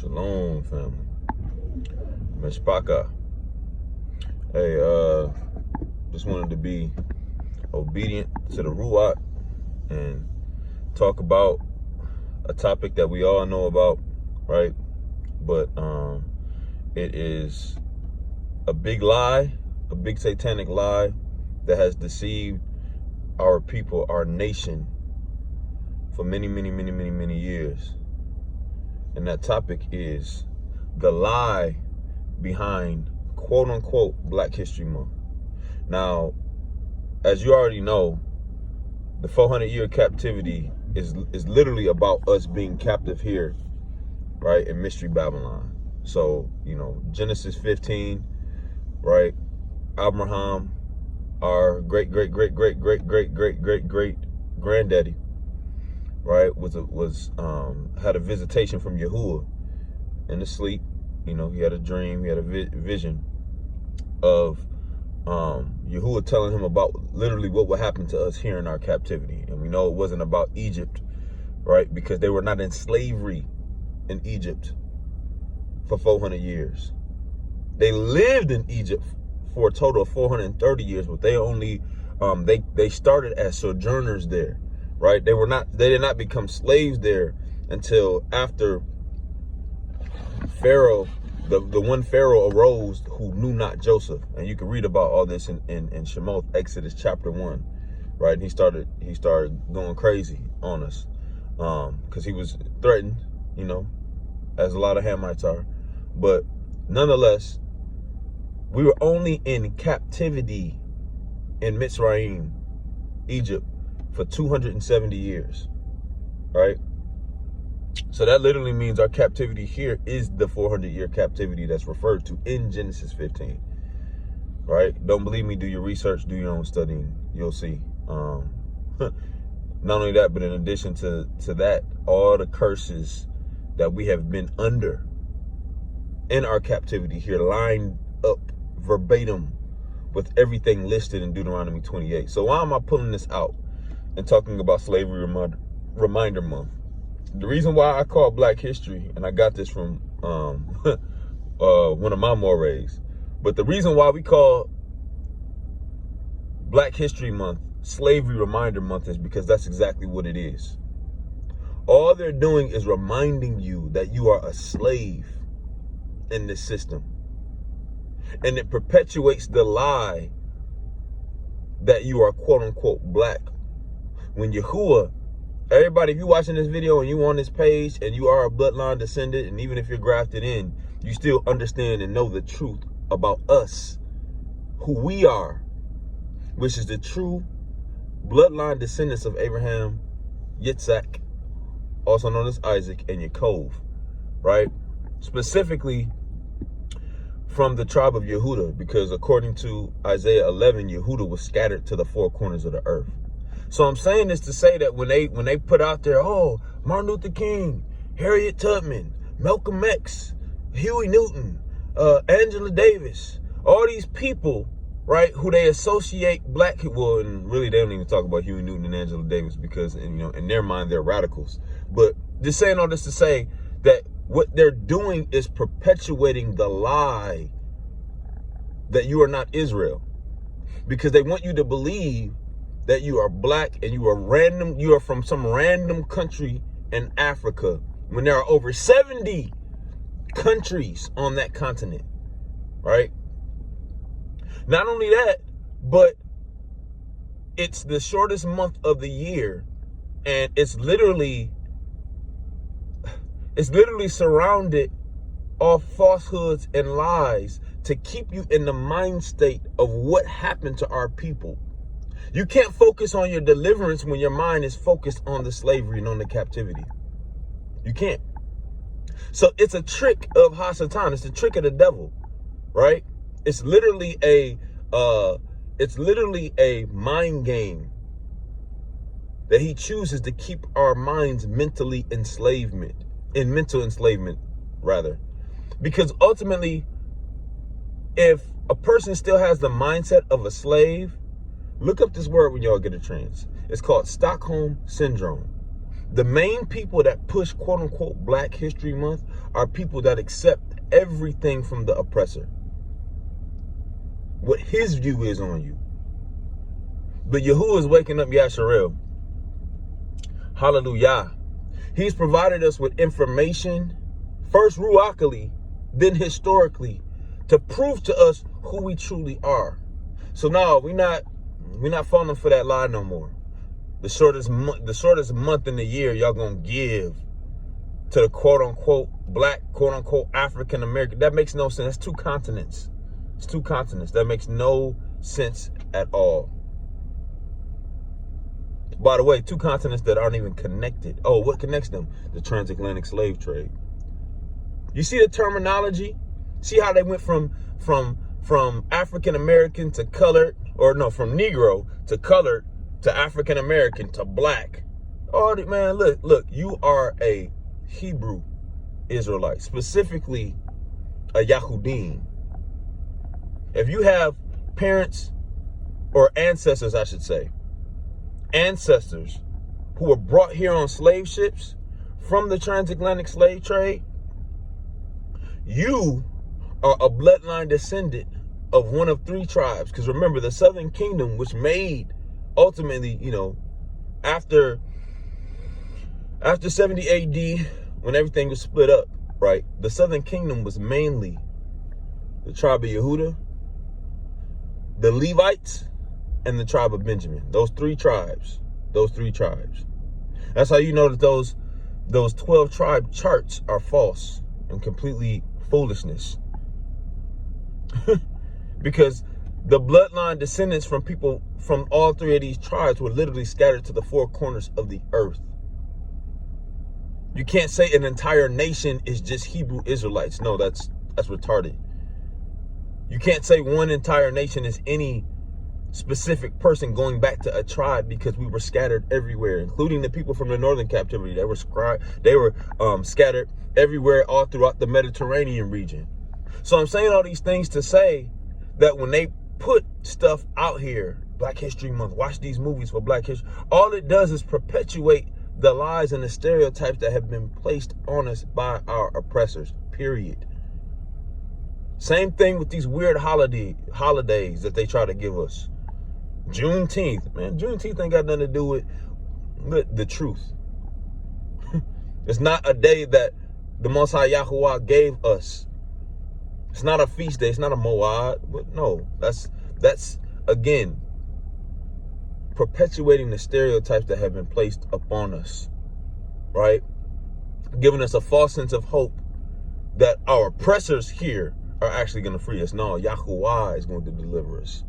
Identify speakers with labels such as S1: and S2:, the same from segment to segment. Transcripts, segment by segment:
S1: Shalom, family. Mishpaka. Hey, just wanted to be obedient to the Ruach and talk about a topic that we all know about, right? But it is a big lie, a big satanic lie that has deceived our people, our nation, for many years. And that topic is the lie behind quote-unquote Black History Month. Now, as you already know, the 400-year captivity is literally about us being captive here, right, in Mystery Babylon. So, you know, Genesis 15, right, Abraham, our great granddaddy, right, had a visitation from Yahuwah in the sleep. You know, he had a dream, he had a vision of Yahuwah telling him about literally what would happen to us here in our captivity. And we know it wasn't about Egypt, right, because they were not in slavery in Egypt for 400 years. They lived in Egypt for a total of 430 years, but they only they started as sojourners there, right? They did not become slaves there until after Pharaoh, the one Pharaoh arose who knew not Joseph. And you can read about all this in Shemoth, Exodus chapter 1, right? And he started going crazy on us because he was threatened, you know, as a lot of Hamites are. But nonetheless, we were only in captivity in Mitzrayim, Egypt, for 270 years, right? So that literally means our captivity here is the 400-year captivity that's referred to in Genesis 15, right? Don't believe me, do your research, do your own studying, you'll see. Not only that, but in addition to that, all the curses that we have been under in our captivity here lined up verbatim with everything listed in Deuteronomy 28. So why am I pulling this out and talking about Slavery Reminder Month? The reason why I call Black History, and I got this from one of my mores, but the reason why we call Black History Month Slavery Reminder Month is because that's exactly what it is. All they're doing is reminding you that you are a slave in this system. And it perpetuates the lie that you are quote-unquote black. When Yahuwah, everybody, if you're watching this video and you on this page and you are a bloodline descendant, and even if you're grafted in, you still understand and know the truth about us, who we are, which is the true bloodline descendants of Abraham, Yitzhak, also known as Isaac, and Yaakov, right? Specifically from the tribe of Yehuda, because according to Isaiah 11, Yehuda was scattered to the four corners of the earth. So I'm saying this to say that when they put out there, oh, Martin Luther King, Harriet Tubman, Malcolm X, Huey Newton, Angela Davis, all these people, right, who they associate black people, and really they don't even talk about Huey Newton and Angela Davis because, you know, in their mind they're radicals. But just saying all this to say that what they're doing is perpetuating the lie that you are not Israel, because they want you to believe that you are black and you are from some random country in Africa when there are over 70 countries on that continent, right? Not only that, but it's the shortest month of the year, and it's literally surrounded of falsehoods and lies to keep you in the mind state of what happened to our people. You can't focus on your deliverance when your mind is focused on the slavery and on the captivity. You can't. So it's a trick of Hasatan. It's a trick of the devil, right? It's literally a mind game that he chooses to keep our minds in mental enslavement, rather. Because ultimately, if a person still has the mindset of a slave, look up this word when y'all get a chance. It's called Stockholm Syndrome. The main people that push quote unquote Black History Month are people that accept everything from the oppressor, what his view is on you. But Yahuwah is waking up Yasharel. Hallelujah. He's provided us with information, first ruachally, then historically, to prove to us who we truly are. So now we're not falling for that lie no more. The shortest month in the year y'all gonna give to the quote unquote Black, quote unquote African American. That makes no sense. That's two continents. It's two continents. That makes no sense at all. By the way, two continents that aren't even connected. Oh, what connects them? The transatlantic slave trade. You see the terminology? See how they went from African American to colored, or no, from Negro to colored to African American to Black. Oh man, look, you are a Hebrew Israelite, specifically a Yahudim. If you have parents or ancestors, I should say, ancestors who were brought here on slave ships from the transatlantic slave trade, you are a bloodline descendant of one of three tribes. Because remember, the Southern Kingdom, which made ultimately, after 70 AD, when everything was split up, right? The Southern Kingdom was mainly the tribe of Yehuda, the Levites, and the tribe of Benjamin. Those three tribes. That's how you know that those 12 tribe charts are false and completely foolishness. Because the bloodline descendants from people from all three of these tribes were literally scattered to the four corners of the earth. You can't say an entire nation is just Hebrew Israelites. No, that's retarded. You can't say one entire nation is any specific person going back to a tribe, because we were scattered everywhere, including the people from the northern captivity. They were scattered everywhere, all throughout the Mediterranean region. So I'm saying all these things to say that when they put stuff out here, Black History Month, watch these movies for Black History, all it does is perpetuate the lies and the stereotypes that have been placed on us by our oppressors, period. Same thing with these weird holidays that they try to give us. Juneteenth, man. Juneteenth ain't got nothing to do with the truth. It's not a day that the Most High Yahuwah gave us. It's not a feast day. It's not a Moed. No, that's again perpetuating the stereotypes that have been placed upon us, right? Giving us a false sense of hope that our oppressors here are actually going to free us. No, Yahuwah is going to deliver us.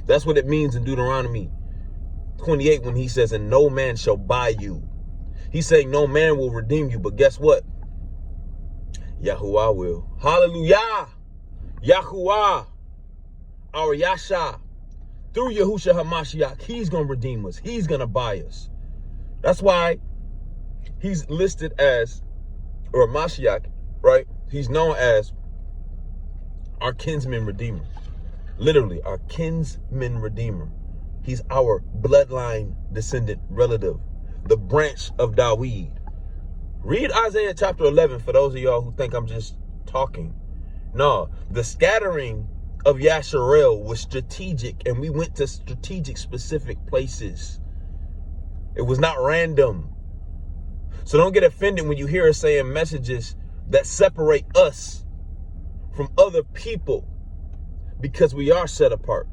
S1: That's what it means in Deuteronomy 28 when he says, and no man shall buy you. He's saying no man will redeem you, but guess what? Yahuwah will. Hallelujah. Yahuwah, our Yasha, through Yahushua HaMashiach, he's going to redeem us. He's going to buy us. That's why he's listed as, or Mashiach, right? He's known as our kinsman redeemer. Literally, our kinsman redeemer. He's our bloodline descendant relative, the branch of Dawid. Read Isaiah chapter 11 for those of y'all who think I'm just talking. No, the scattering of Yasharel was strategic, and we went to strategic specific places. It was not random. So don't get offended when you hear us saying messages that separate us from other people, because we are set apart.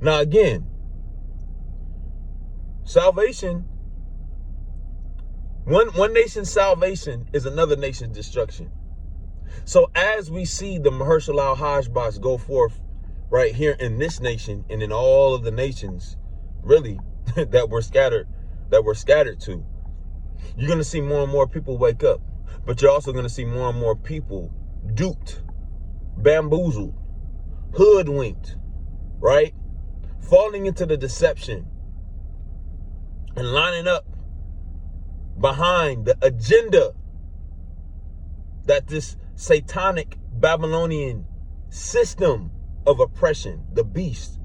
S1: Now again, salvation, one nation's salvation is another nation's destruction. So as we see the Mahershala al-Hajj go forth right here in this nation and in all of the nations, really, that we're scattered to, you're going to see more and more people wake up. But you're also going to see more and more people duped, bamboozled, hoodwinked, right? Falling into the deception and lining up behind the agenda that this satanic Babylonian system of oppression, the beast,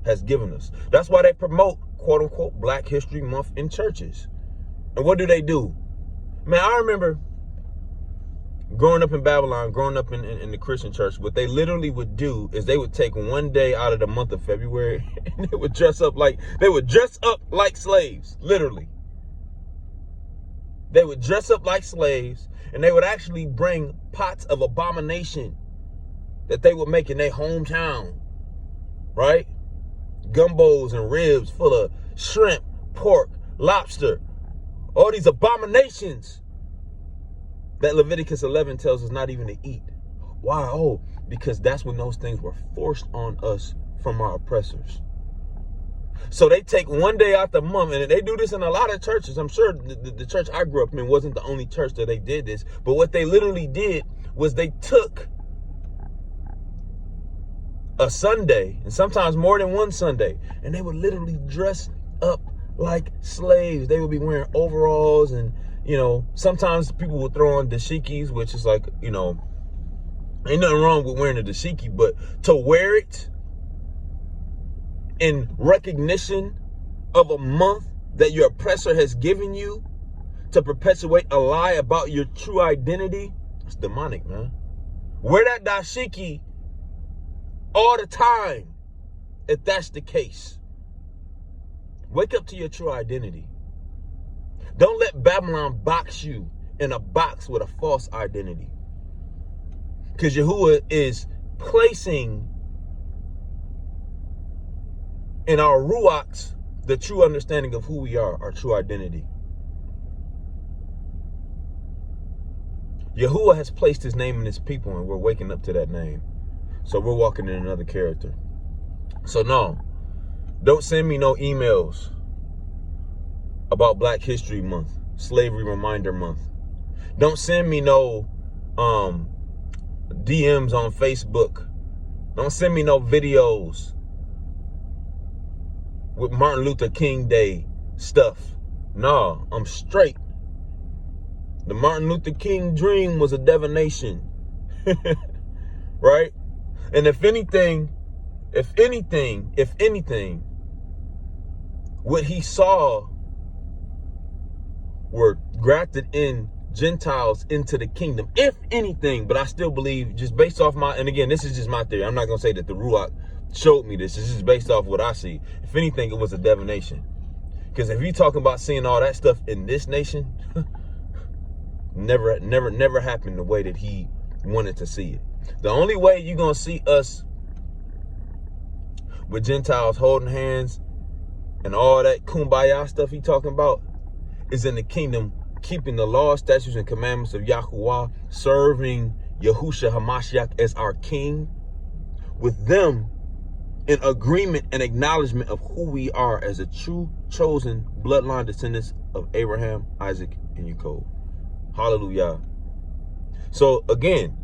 S1: has given us. That's why they promote, quote unquote, Black History Month in churches. And what do? Man, I remember growing up in Babylon, growing up in the Christian church, what they literally would do is they would take one day out of the month of February and they would dress up like slaves, literally. They would dress up like slaves, and they would actually bring pots of abomination that they would make in their hometown, right? Gumbos and ribs full of shrimp, pork, lobster, all these abominations that Leviticus 11 tells us not even to eat. Why? Oh, because that's when those things were forced on us from our oppressors. So they take one day out the month, and they do this in a lot of churches. I'm sure the church I grew up in wasn't the only church that they did this. But what they literally did was they took a Sunday, and sometimes more than one Sunday, and they would literally dress up like slaves. They would be wearing overalls, and, you know, sometimes people would throw on dashikis, which is like, you know, ain't nothing wrong with wearing a dashiki, but to wear it in recognition of a month that your oppressor has given you to perpetuate a lie about your true identity, it's demonic, man. Wear that dashiki all the time if that's the case. Wake up to your true identity. Don't let Babylon box you in a box with a false identity. Because Yahuwah is placing in our ruachs the true understanding of who we are, our true identity. Yahuwah has placed his name in his people, and we're waking up to that name. So we're walking in another character. So no, don't send me no emails about Black History Month, Slavery Reminder Month. Don't send me no DMs on Facebook. Don't send me no videos with Martin Luther King Day stuff. No, I'm straight. The Martin Luther King dream was a divination. Right? And if anything, what he saw were grafted in Gentiles into the kingdom. If anything, but I still believe, just based off my, and again, this is just my theory. I'm not going to say that the Ruach showed me this. This is based off what I see. If anything, it was a divination. Because if you're talking about seeing all that stuff in this nation, never happened the way that he wanted to see it. The only way you're going to see us with Gentiles holding hands and all that kumbaya stuff he talking about is in the kingdom, keeping the law, statutes, and commandments of Yahuwah, serving Yahushua HaMashiach as our king, with them in agreement and acknowledgement of who we are as a true chosen bloodline descendants of Abraham, Isaac, and Jacob. Hallelujah. So again,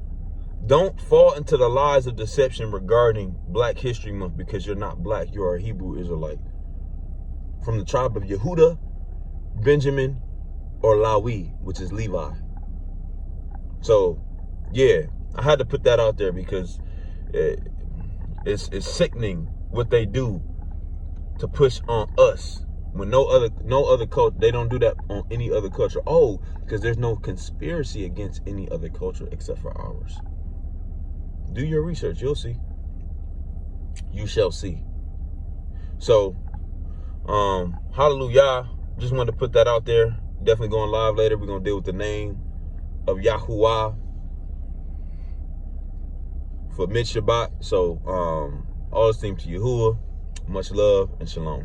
S1: don't fall into the lies of deception regarding Black History Month because you're not black. You are a Hebrew Israelite from the tribe of Yehuda, Benjamin, or Lawi, which is Levi. So, yeah, I had to put that out there because it's sickening what they do to push on us when no other culture, they don't do that on any other culture. Oh, because there's no conspiracy against any other culture except for ours. Do your research, you'll see. You shall see. So, hallelujah. Just wanted to put that out there. Definitely going live later. We're going to deal with the name of Yahuwah for Mid Shabbat. So, all esteem to Yahuwah. Much love and shalom.